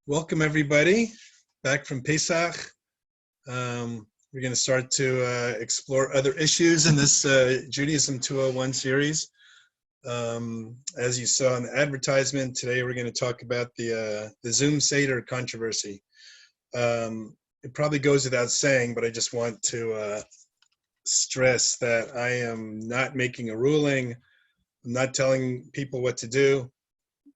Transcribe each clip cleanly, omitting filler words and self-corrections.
Welcome everybody back from Pesach. We're going to start to explore other issues in this Judaism 201 series. As you saw in the advertisement, today we're going to talk about the Zoom Seder controversy. It probably goes without saying, but I just want to stress that I am not making a ruling. I'm not telling people what to do.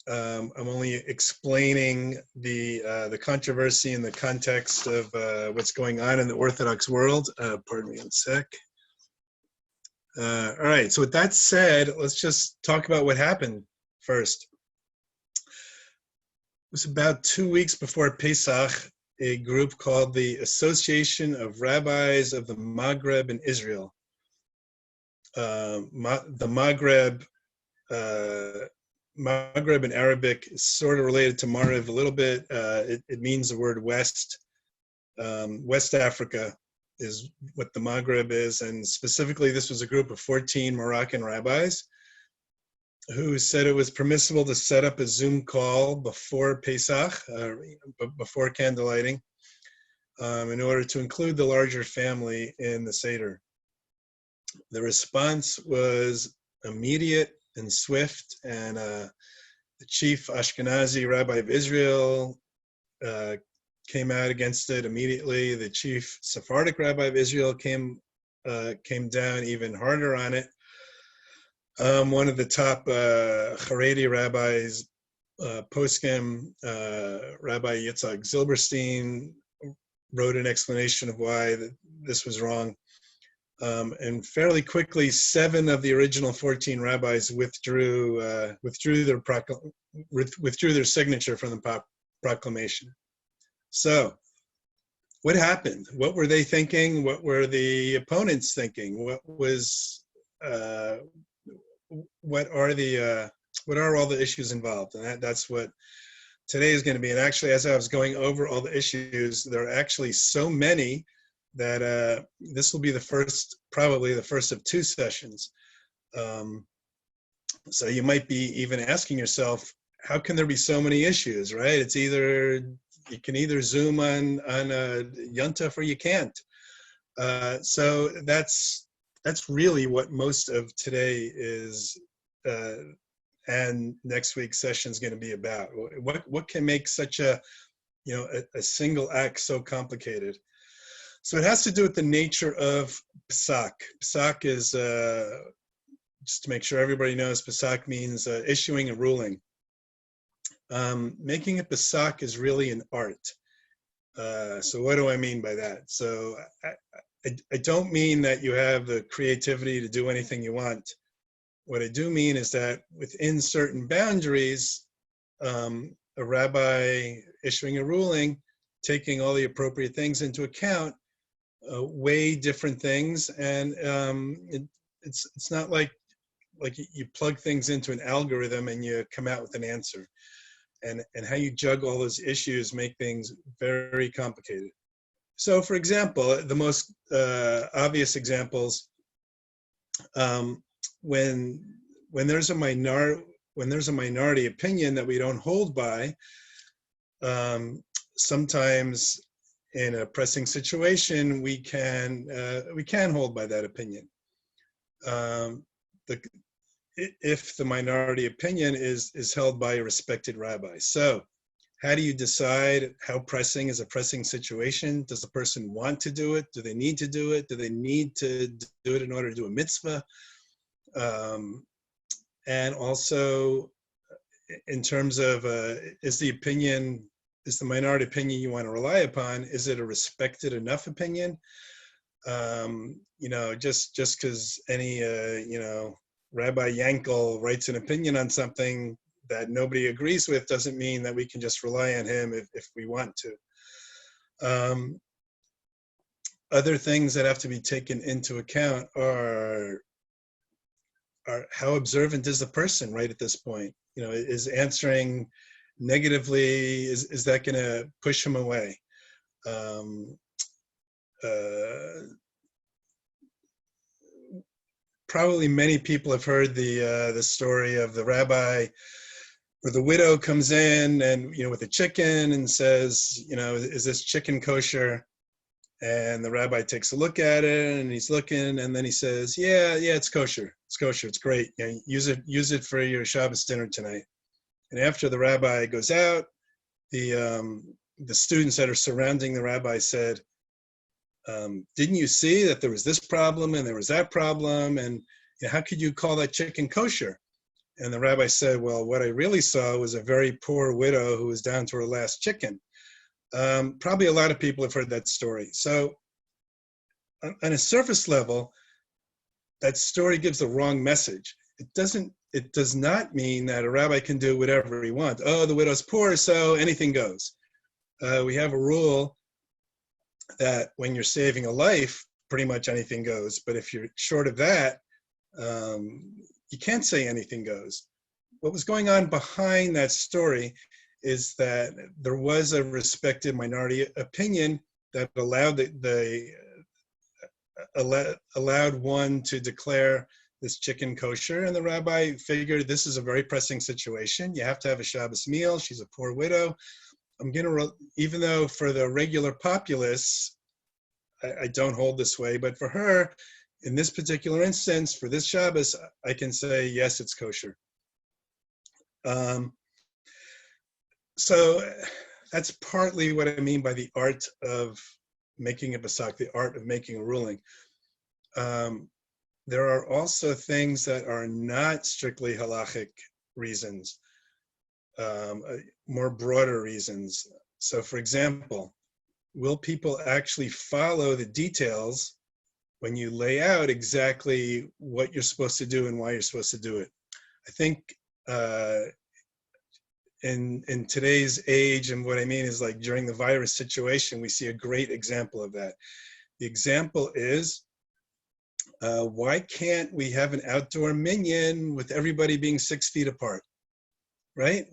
I'm only explaining the controversy in the context of what's going on in the Orthodox world. Pardon me one sec. All right, so with that said, let's just talk about what happened first. It was about 2 weeks before Pesach, a group called the Association of Rabbis of the Maghreb in Israel. The Maghreb in Arabic is sort of related to Maghrev a little bit. It means the word west. West Africa is what the Maghreb is, and specifically this was a group of 14 Moroccan rabbis who said it was permissible to set up a Zoom call before Pesach, before candlelighting, in order to include the larger family in the Seder. The response was immediate and swift, and the chief Ashkenazi rabbi of Israel came out against it immediately. The chief Sephardic rabbi of Israel came down even harder on it. One of the top Haredi rabbis, poskim, Rabbi Yitzhak Zilberstein, wrote an explanation of why this was wrong. And fairly quickly, 7 of the original 14 rabbis withdrew their signature from the proclamation. So, what happened? What were they thinking? What were the opponents thinking? What are all the issues involved? And that's what today is going to be. And actually, as I was going over all the issues, there are actually so many that this will be probably the first of 2 sessions. So you might be even asking yourself, how can there be so many issues, right? It's either, you can either Zoom on a Yuntaf or you can't. So that's really what most of today is, and next week's session is going to be about. What can make such a single act so complicated? So it has to do with the nature of Pesach. Pesach is, just to make sure everybody knows, Pesach means issuing a ruling. Making a Pesach is really an art. So what do I mean by that? So I don't mean that you have the creativity to do anything you want. What I do mean is that within certain boundaries, a rabbi issuing a ruling, taking all the appropriate things into account, weigh different things, and it's not like you plug things into an algorithm and you come out with an answer, and how you juggle all those issues make things very complicated. So, for example, the most obvious examples, when there's a minority opinion that we don't hold by, sometimes in a pressing situation, we can hold by that opinion. If the minority opinion is held by a respected rabbi. So how do you decide how pressing is a pressing situation? Does the person want to do it? Do they need to do it? Do they need to do it in order to do a mitzvah? And also, in terms of, is the minority opinion you want to rely upon, is it a respected enough opinion? Just because any, Rabbi Yankel writes an opinion on something that nobody agrees with doesn't mean that we can just rely on him if we want to. Other things that have to be taken into account are how observant is the person right at this point? Is answering negatively, is that going to push him away? Probably many people have heard the story of the rabbi where the widow comes in and, with a chicken and says, is this chicken kosher? And the rabbi takes a look at it and he's looking, and then he says, yeah, it's kosher. It's kosher. It's great. Use it for your Shabbos dinner tonight. And after the rabbi goes out, the students that are surrounding the rabbi said, didn't you see that there was this problem and there was that problem? And how could you call that chicken kosher? And the rabbi said, well, what I really saw was a very poor widow who was down to her last chicken. Probably a lot of people have heard that story. So on a surface level, that story gives the wrong message. It does not mean that a rabbi can do whatever he wants. Oh, the widow's poor, so anything goes. We have a rule that when you're saving a life, pretty much anything goes. But if you're short of that, you can't say anything goes. What was going on behind that story is that there was a respected minority opinion that allowed allowed one to declare this chicken kosher, and the rabbi figured this is a very pressing situation. You have to have a Shabbos meal. She's a poor widow. Even though for the regular populace, I don't hold this way, but for her, in this particular instance, for this Shabbos, I can say, yes, it's kosher. So that's partly what I mean by the art of making a Pesach, the art of making a ruling. There are also things that are not strictly halachic reasons, more broader reasons. So for example, will people actually follow the details when you lay out exactly what you're supposed to do and why you're supposed to do it? I think in today's age, and what I mean is like during the virus situation, we see a great example of that. The example is, why can't we have an outdoor minyan with everybody being 6 feet apart, right?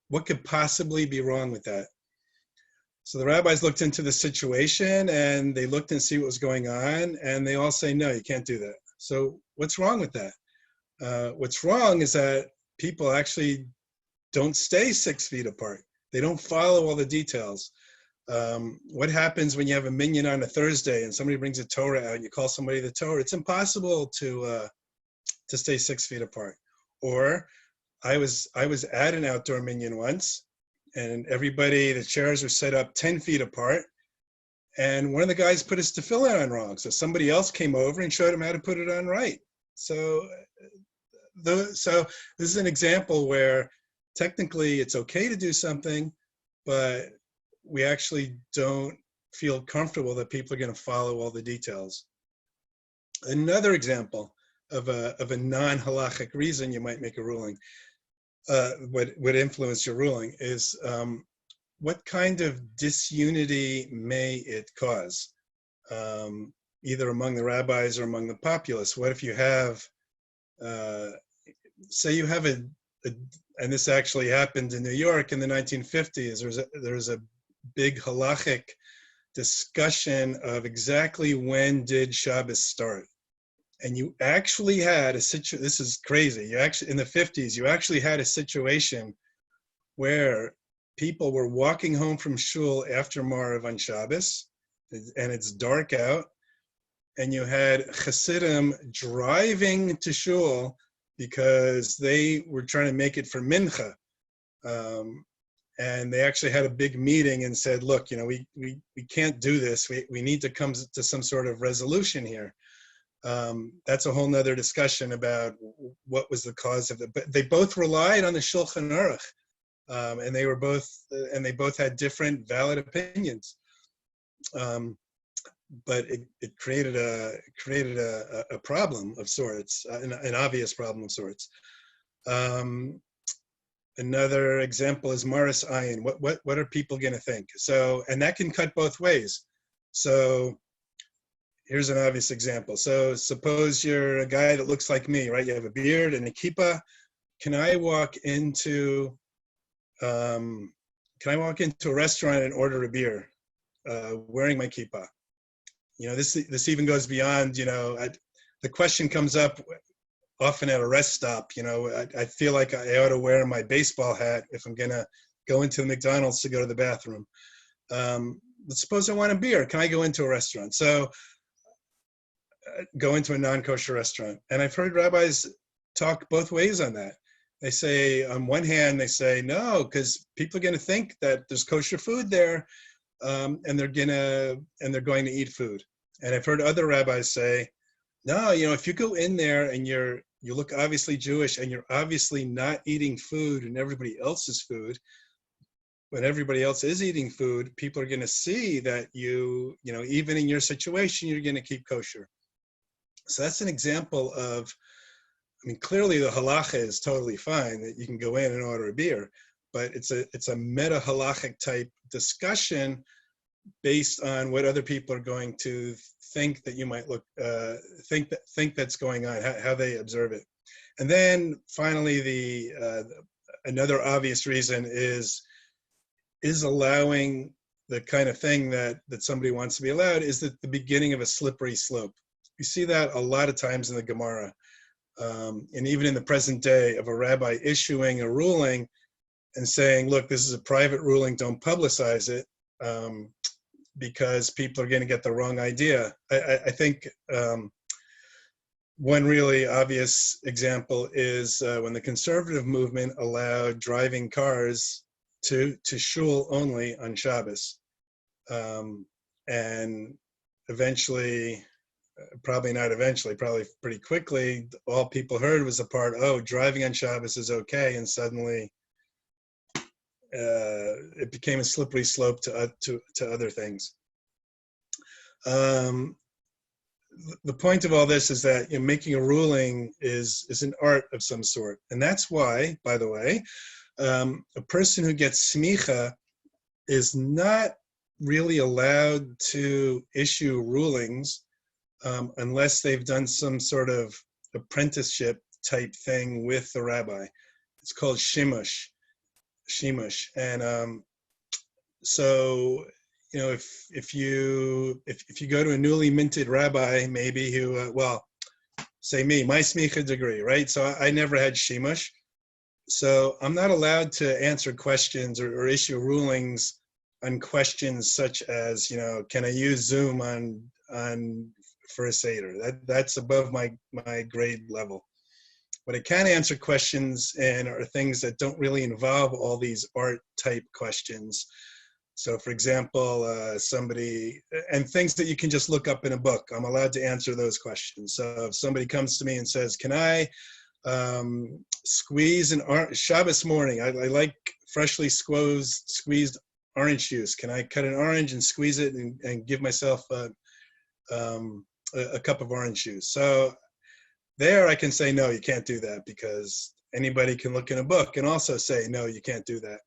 What could possibly be wrong with that? So the rabbis looked into the situation and they looked and see what was going on, and they all say, no, you can't do that. So what's wrong with that? What's wrong is that people actually don't stay 6 feet apart. They don't follow all the details. What happens when you have a minyan on a Thursday and somebody brings a Torah out and you call somebody the Torah? It's impossible to stay 6 feet apart. Or I was at an outdoor minyan once, and the chairs were set up 10 feet apart, and one of the guys put his tefillin on wrong. So somebody else came over and showed him how to put it on right. So this is an example where technically it's okay to do something, but we actually don't feel comfortable that people are going to follow all the details. Another example of a non-halachic reason you might make a ruling, what would influence your ruling is what kind of disunity may it cause, either among the rabbis or among the populace. What if you have, say you have and this actually happened in New York in the 1950s, there was a big halachic discussion of exactly when did Shabbos start. And you actually had this is crazy, in the 50s, you actually had a situation where people were walking home from shul after Marav on Shabbos, and it's dark out, and you had Hasidim driving to shul because they were trying to make it for mincha. And they actually had a big meeting and said, look, we can't do this. We need to come to some sort of resolution here. That's a whole nother discussion about what was the cause of it. But they both relied on the Shulchan Aruch, and they both had different valid opinions. But it created a problem of sorts, an obvious problem of sorts. Another example is Maris Ayin. What are people going to think? So, and that can cut both ways. So here's an obvious example. So suppose you're a guy that looks like me, right? You have a beard and a kippah. Can I walk into a restaurant and order a beer wearing my kippah? This even goes beyond, the question comes up, often at a rest stop, I feel like I ought to wear my baseball hat if I'm gonna go into the McDonald's to go to the bathroom. Let's suppose I want a beer. Can I go into a restaurant? So go into a non-kosher restaurant. And I've heard rabbis talk both ways on that. They say, on one hand, they say, no, because people are going to think that there's kosher food there, and they're going to eat food. And I've heard other rabbis say, no, if you go in there and you look obviously Jewish and you're obviously not eating food and everybody else's food, when everybody else is eating food, people are going to see that even in your situation, you're going to keep kosher. So that's an example of, clearly the halacha is totally fine that you can go in and order a beer, but it's a meta-halachic type discussion based on what other people are going to think that you might think that's going on, how they observe it. And then finally, another obvious reason is allowing the kind of thing that somebody wants to be allowed is the beginning of a slippery slope. You see that a lot of times in the Gemara, and even in the present day, of a rabbi issuing a ruling and saying, look, this is a private ruling, don't publicize it, because people are going to get the wrong idea. I think one really obvious example is when the conservative movement allowed driving cars to shul only on Shabbos. And eventually, probably pretty quickly, all people heard was the part, driving on Shabbos is okay, and suddenly it became a slippery slope to other things. The point of all this is that making a ruling is an art of some sort, and that's why, by the way, a person who gets smicha is not really allowed to issue rulings unless they've done some sort of apprenticeship type thing with the rabbi. It's called shimush. And so if you go to a newly minted rabbi, maybe who say me, my smicha degree, right? So I never had shimush. So I'm not allowed to answer questions or issue rulings on questions such as, can I use Zoom for a Seder? That's above my grade level. But I can answer questions are things that don't really involve all these art type questions. So for example, and things that you can just look up in a book, I'm allowed to answer those questions. So if somebody comes to me and says, can I squeeze Shabbos morning, I like freshly squeezed orange juice. Can I cut an orange and squeeze it and give myself a cup of orange juice? So there I can say, no, you can't do that, because anybody can look in a book and also say, no, you can't do that.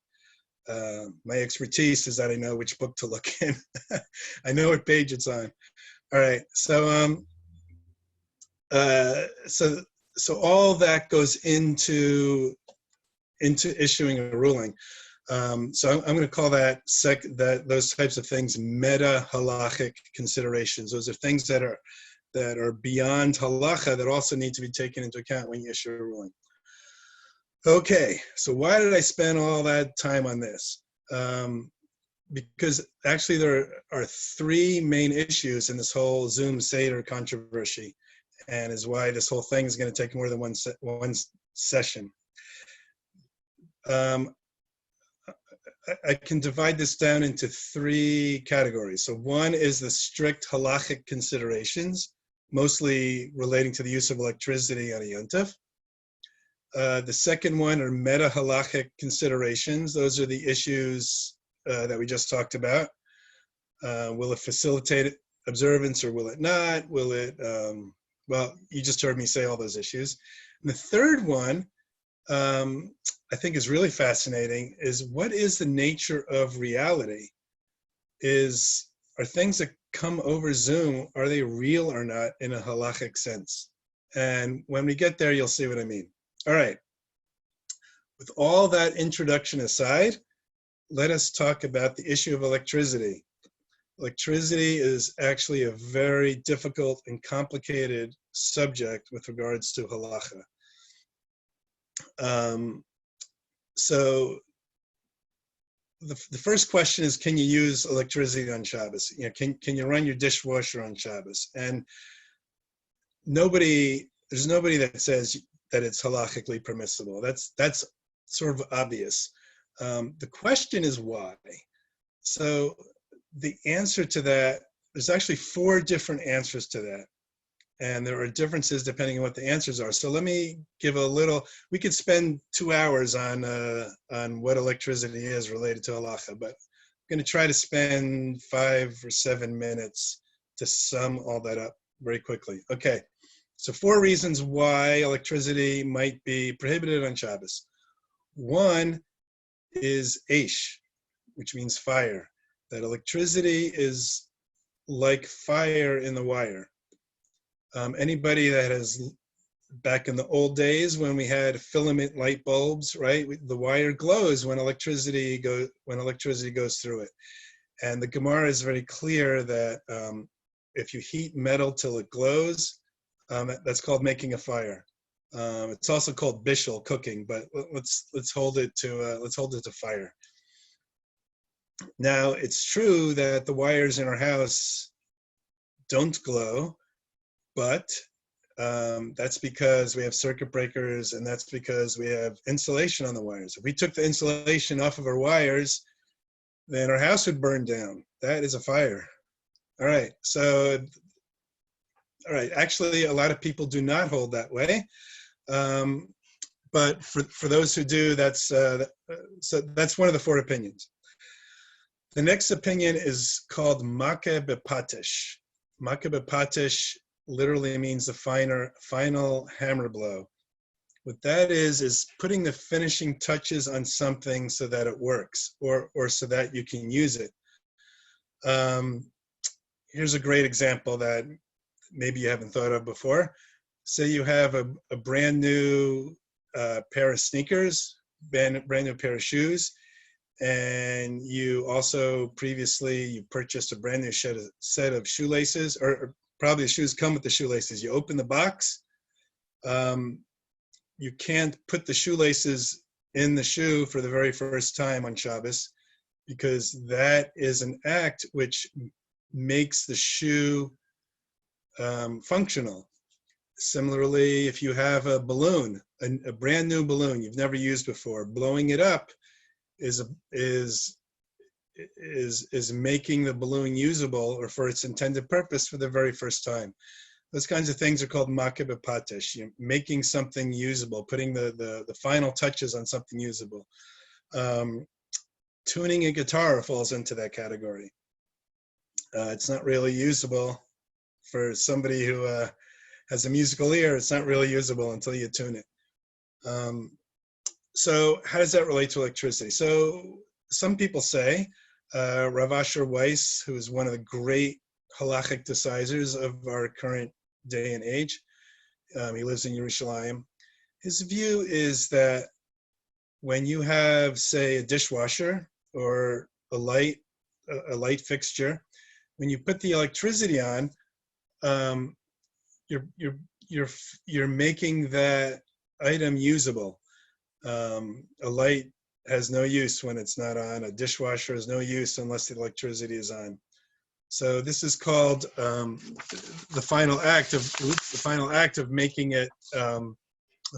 My expertise is that I know which book to look in. I know what page it's on. All right, so so all that goes into issuing a ruling. So I'm going to call that those types of things meta-halachic considerations. Those are things that are beyond halacha that also need to be taken into account when you issue a ruling. Okay, so why did I spend all that time on this? Because actually there are three main issues in this whole Zoom Seder controversy, and is why this whole thing is going to take more than one session. I can divide this down into three categories. So one is the strict halachic considerations, mostly relating to the use of electricity on a yontif. The second one are meta-halachic considerations. Those are the issues that we just talked about. Will it facilitate observance or will it not? Will it, well, you just heard me say all those issues. And the third one, I think is really fascinating, is what is the nature of reality? Are things that come over Zoom, are they real or not in a halachic sense? And when we get there, you'll see what I mean. All right. With all that introduction aside, let us talk about the issue of electricity. Electricity is actually a very difficult and complicated subject with regards to halacha. So the first question is, can you use electricity on Shabbos? You know, can you run your dishwasher on Shabbos? And there's nobody that says that it's halachically permissible. That's sort of obvious. The question is why. So the answer to that, there's actually 4 different answers to that. And there are differences depending on what the answers are. So let me give a little, we could spend 2 hours on what electricity is related to halacha, but I'm going to try to spend 5 or 7 minutes to sum all that up very quickly. Okay, so 4 reasons why electricity might be prohibited on Shabbos. One is eish, which means fire. That electricity is like fire in the wire. Anybody that has, back in the old days when we had filament light bulbs, right? The wire glows when electricity goes through it. And the Gemara is very clear that if you heat metal till it glows, that's called making a fire. It's also called bishul, cooking, but let's hold it to fire. Now it's true that the wires in our house don't glow, but that's because we have circuit breakers, and that's because we have insulation on the wires. If we took the insulation off of our wires, then our house would burn down. That is a fire. All right, actually a lot of people do not hold that way. But for those who do, so that's one of the 4 opinions. The next opinion is called meta-halacha. Meta-halacha literally means the final hammer blow. What that is putting the finishing touches on something so that it works, or so that you can use it. Here's a great example that maybe you haven't thought of before. Say you have a brand new pair of sneakers, brand new pair of shoes, and you also previously you purchased a brand new set of shoelaces, or probably the shoes come with the shoelaces. You open the box, you can't put the shoelaces in the shoe for the very first time on Shabbos, because that is an act which makes the shoe functional. Similarly, if you have a balloon, a brand new balloon you've never used before, blowing it up is making the balloon usable, or for its intended purpose, for the very first time. Those kinds of things are called meta-halacha. You're making something usable, putting the final touches on something usable. Tuning a guitar falls into that category. It's not really usable for somebody who has a musical ear. It's not really usable until you tune it. So how does that relate to electricity? So some people say, Rav Asher Weiss, who is one of the great halachic decisors of our current day and age, he lives in Yerushalayim. His view is that when you have, say, a dishwasher or a light fixture, when you put the electricity on, you're making that item usable. A light has no use when it's not on. A dishwasher has no use unless the electricity is on. So this is called the final act of making it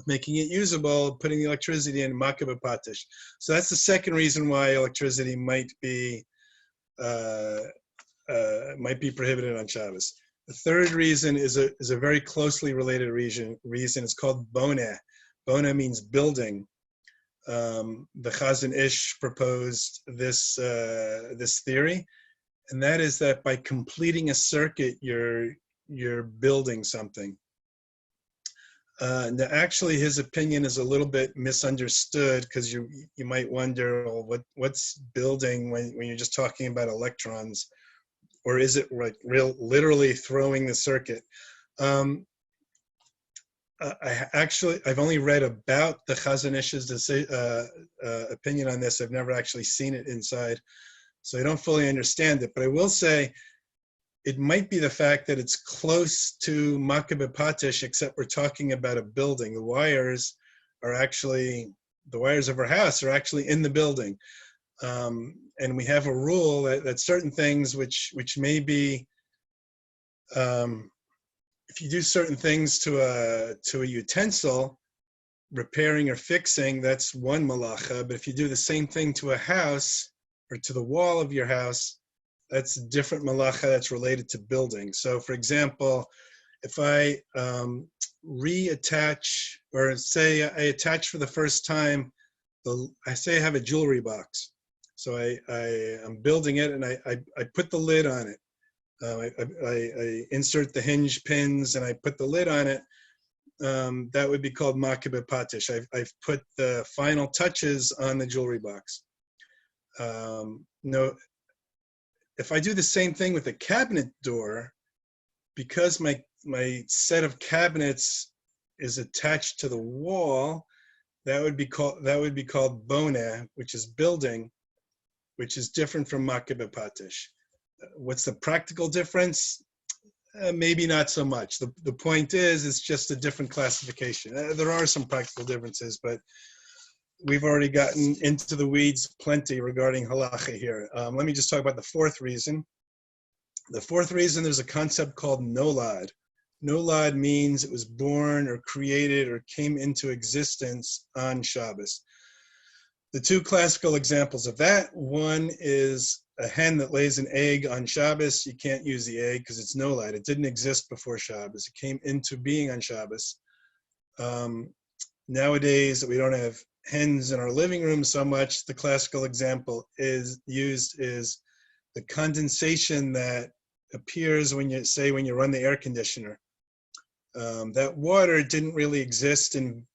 usable, putting the electricity in meta-halacha. So that's the second reason why electricity might be prohibited on Shabbos. The third reason is a very closely related reason. It's called bona. Bona means building. The Chazon Ish proposed this theory, and that is that by completing a circuit, you're building something. Now, actually, his opinion is a little bit misunderstood, because you might wonder, well, what's building when you're just talking about electrons, or is it like literally throwing the circuit? I've only read about the Chazon Ish's opinion on this. I've never actually seen it inside, so I don't fully understand it. But I will say it might be the fact that it's close to Makeh B'Patish, except we're talking about a building. The wires of our house are actually in the building. And we have a rule that certain things which may be, if you do certain things to a utensil, repairing or fixing, that's one malacha. But if you do the same thing to a house or to the wall of your house, that's a different malacha that's related to building. So for example, if I reattach, or say I attach for the first time, I say I have a jewelry box. So I'm building it, and I put the lid on it. I insert the hinge pins and I put the lid on it. That would be called Makeh B'Patish. I've put the final touches on the jewelry box. No, if I do the same thing with a cabinet door, because my set of cabinets is attached to the wall, that would be called boneh, which is building, which is different from Makeh B'Patish. What's the practical difference? Maybe not so much. The point is, it's just a different classification. There are some practical differences, but we've already gotten into the weeds plenty regarding halacha here. Let me just talk about the fourth reason. The fourth reason, there's a concept called nolad. Nolad means it was born or created or came into existence on Shabbos. The two classical examples of that, one is a hen that lays an egg on Shabbos. You can't use the egg because it's nolad. It didn't exist before Shabbos. It came into being on Shabbos. Nowadays, that we don't have hens in our living room so much, the classical example is the condensation that appears when you run the air conditioner. That water didn't really exist in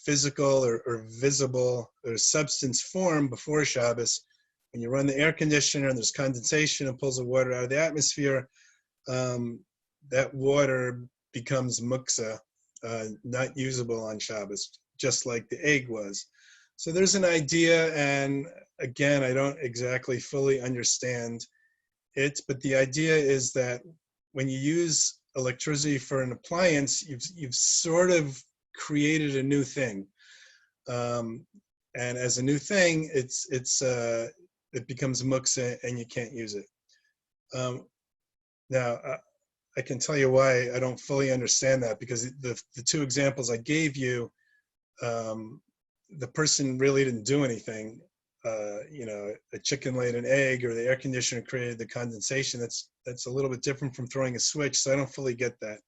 physical or visible or substance form before Shabbos. When you run the air conditioner and there's condensation and pulls the water out of the atmosphere, that water becomes muksa, not usable on Shabbos, just like the egg was. So there's an idea, and again, I don't exactly fully understand it, but the idea is that when you use electricity for an appliance, you've sort of created a new thing, and as a new thing, it becomes muksa and you can't use it. Now, I can tell you why I don't fully understand that, because the two examples I gave you, the person really didn't do anything. A chicken laid an egg, or the air conditioner created the condensation. That's a little bit different from throwing a switch, so I don't fully get that.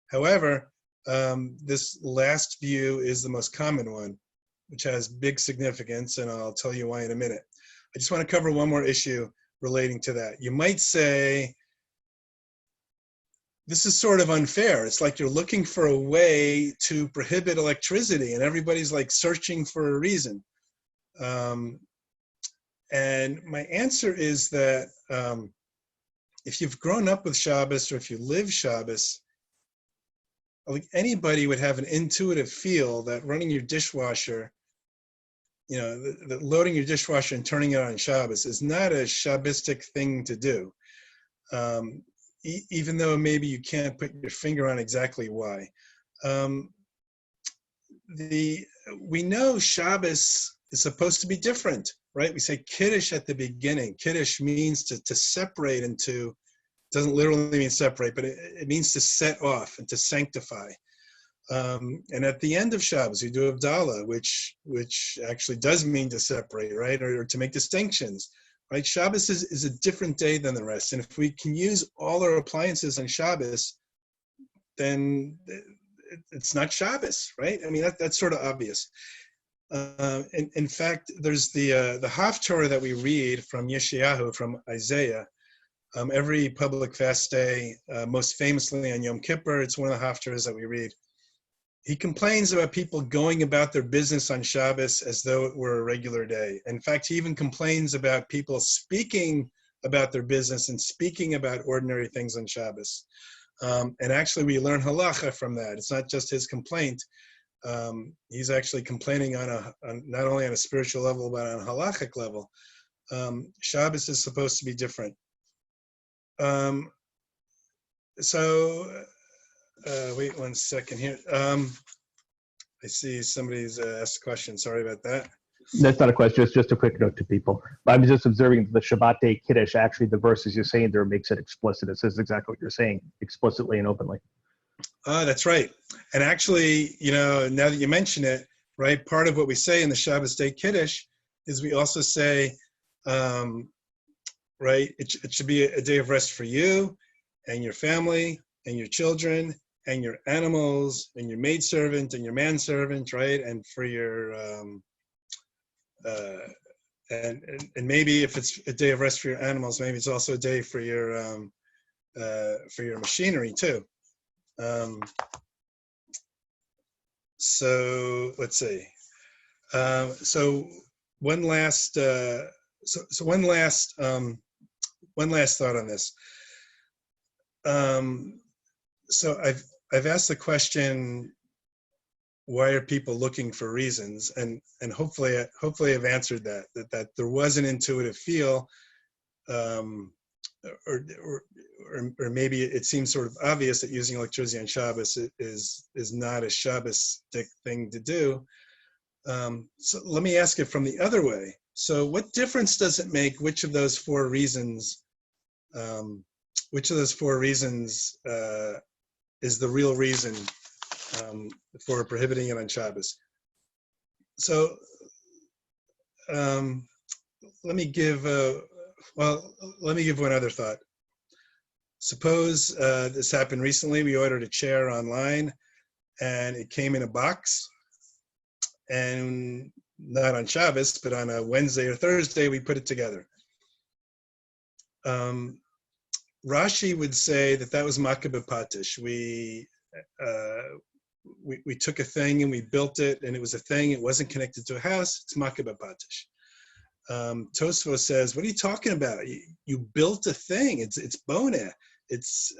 However, this last view is the most common one, which has big significance, and I'll tell you why in a minute. I just want to cover one more issue relating to that. You might say, this is sort of unfair. It's like you're looking for a way to prohibit electricity, and everybody's like searching for a reason. And my answer is that if you've grown up with Shabbos, or if you live Shabbos, like anybody would have an intuitive feel that running your dishwasher, that loading your dishwasher and turning it on Shabbos is not a Shabbistic thing to do. Even though maybe you can't put your finger on exactly why. We know Shabbos is supposed to be different, right? We say Kiddush at the beginning. Kiddush means to separate into, doesn't literally mean separate, but it means to set off and to sanctify. And at the end of Shabbos, we do Havdalah, which actually does mean to separate, right? Or to make distinctions, right? Shabbos is a different day than the rest. And if we can use all our appliances on Shabbos, then it's not Shabbos, right? I mean, that's sort of obvious. In fact, there's the Haftorah that we read from Yeshayahu, from Isaiah, every public fast day, most famously on Yom Kippur. It's one of the Haftorahs that we read. He complains about people going about their business on Shabbos as though it were a regular day. In fact, he even complains about people speaking about their business and speaking about ordinary things on Shabbos. And actually, we learn halacha from that. It's not just his complaint. He's actually complaining on not only on a spiritual level, but on a halachic level. Shabbos is supposed to be different. So wait 1 second here. I see somebody's asked a question. Sorry about that. That's not a question. It's just a quick note to people. I was just observing the Shabbat day Kiddush. Actually, the verses you're saying there makes it explicit. It says exactly what you're saying, explicitly and openly. That's right. And actually, now that you mention it, right, part of what we say in the Shabbos day Kiddush is we also say, right, it should be a day of rest for you and your family and your children and your animals and your maidservant and your manservant, right, and for your and maybe if it's a day of rest for your animals, maybe it's also a day for your machinery too. So let's see. So one last one last thought on this. So I've asked the question, why are people looking for reasons? And hopefully I've answered that there was an intuitive feel, or maybe it seems sort of obvious that using electricity on Shabbos is not a Shabbos-tic thing to do. So let me ask it from the other way. So what difference does it make which of those four reasons is the real reason for prohibiting it on Shabbos? So let me give one other thought. Suppose this happened recently. We ordered a chair online and it came in a box, and not on Shabbos, but on a Wednesday or Thursday, we put it together. Rashi would say that was makeh b'patish. We took a thing and we built it, and it was a thing. It wasn't connected to a house. It's makeh b'patish. Tosfos says, what are you talking about? You built a thing. It's boneh. It's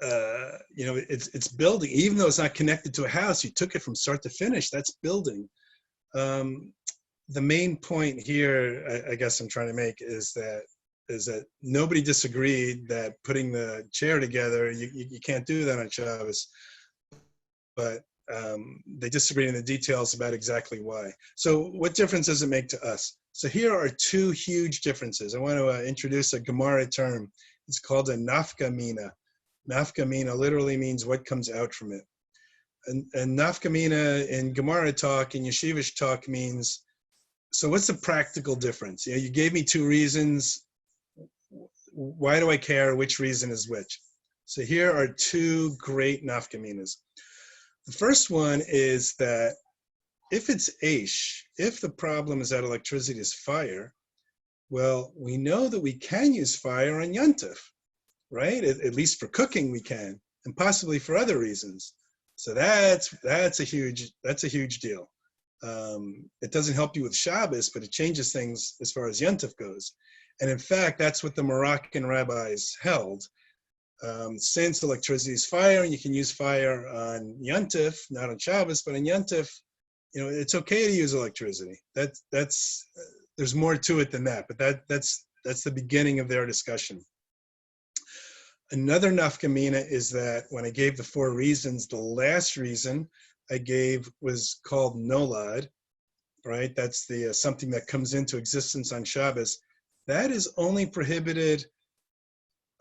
it's building. Even though it's not connected to a house, you took it from start to finish. That's building. The main point here, I guess I'm trying to make, is that nobody disagreed that putting the chair together, you can't do that on Shabbos. But they disagreed in the details about exactly why. So what difference does it make to us? So here are two huge differences. I want to introduce a Gemara term. It's called a nafka mina. Nafka mina literally means what comes out from it. And nafka mina in Gemara talk, in yeshivish talk, means, so what's the practical difference? You gave me two reasons. Why do I care which reason is which? So here are two great nafka minas. The first one is that if it's Aish, if the problem is that electricity is fire, well, we know that we can use fire on Yontif, right? At least for cooking we can, and possibly for other reasons. So that's a huge deal. It doesn't help you with Shabbos, but it changes things as far as Yontif goes. And in fact, that's what the Moroccan rabbis held. Since electricity is fire, and you can use fire on Yontif, not on Shabbos, but on Yontif, it's okay to use electricity. That's there's more to it than that, but that's the beginning of their discussion. Another nafka mina is that when I gave the four reasons, the last reason I gave was called nolad, right? That's the something that comes into existence on Shabbos. That is only prohibited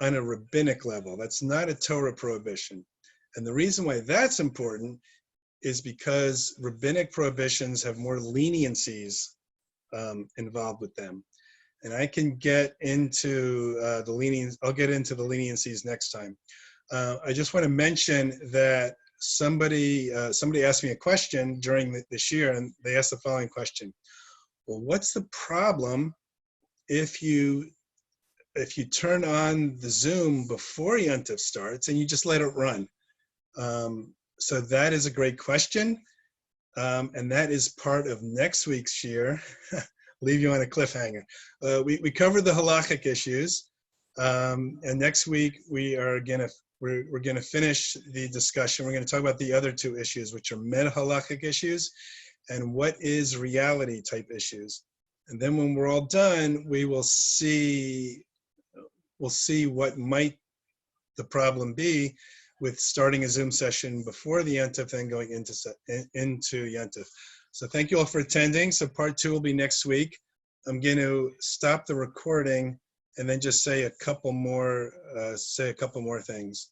on a rabbinic level. That's not a Torah prohibition. And the reason why that's important is because rabbinic prohibitions have more leniencies involved with them. And I can get into the leniencies. I'll get into the leniencies next time. I just want to mention that somebody asked me a question during this year, and they asked the following question. Well, what's the problem if you turn on the Zoom before Yontif starts and you just let it run? So that is a great question. And that is part of next week's shir. Leave you on a cliffhanger. We covered the halachic issues. And next week we're gonna finish the discussion. We're gonna talk about the other two issues, which are meta-halachic issues and what is reality type issues. And then when we're all done, we'll see what might the problem be with starting a Zoom session before the Yontif, then going into Yontif. So thank you all for attending. So part 2 will be next week. I'm going to stop the recording and then just say a couple more things.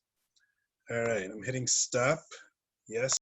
All right, I'm hitting stop. Yes.